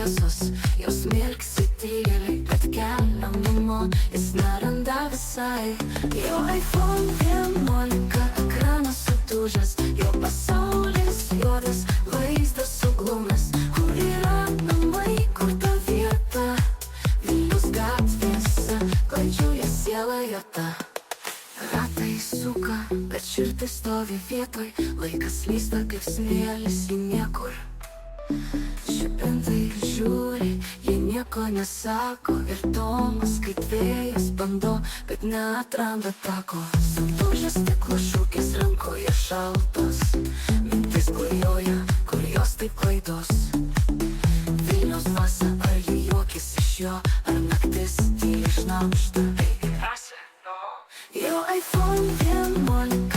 šviesos, jos mirksi tyliai, bet kelio namo jis neranda visai. Jo iPhone 11 ekranas sudužęs, jo pasaulis juodas, vaizdas suglumęs. Kur yra namai, kur ta vieta? Vilniaus gatvėse klaidžioja siela juoda. Ratai suka, bet širdis stovi vietoj, laikas slysta kaip smėlis į niekur. Šipintai žiūri, jie nieko nesako, ir Tomas kaip vėjas bando, bet neatranda tako. Sudužęs stiklo šūkis rankoje šaltos, mintis klajoja, kur jos taip klaidos. Vilniaus dvasia, ar ji juokis iš jo, ar naktis tyliai šnaužta. Jo iPhone 11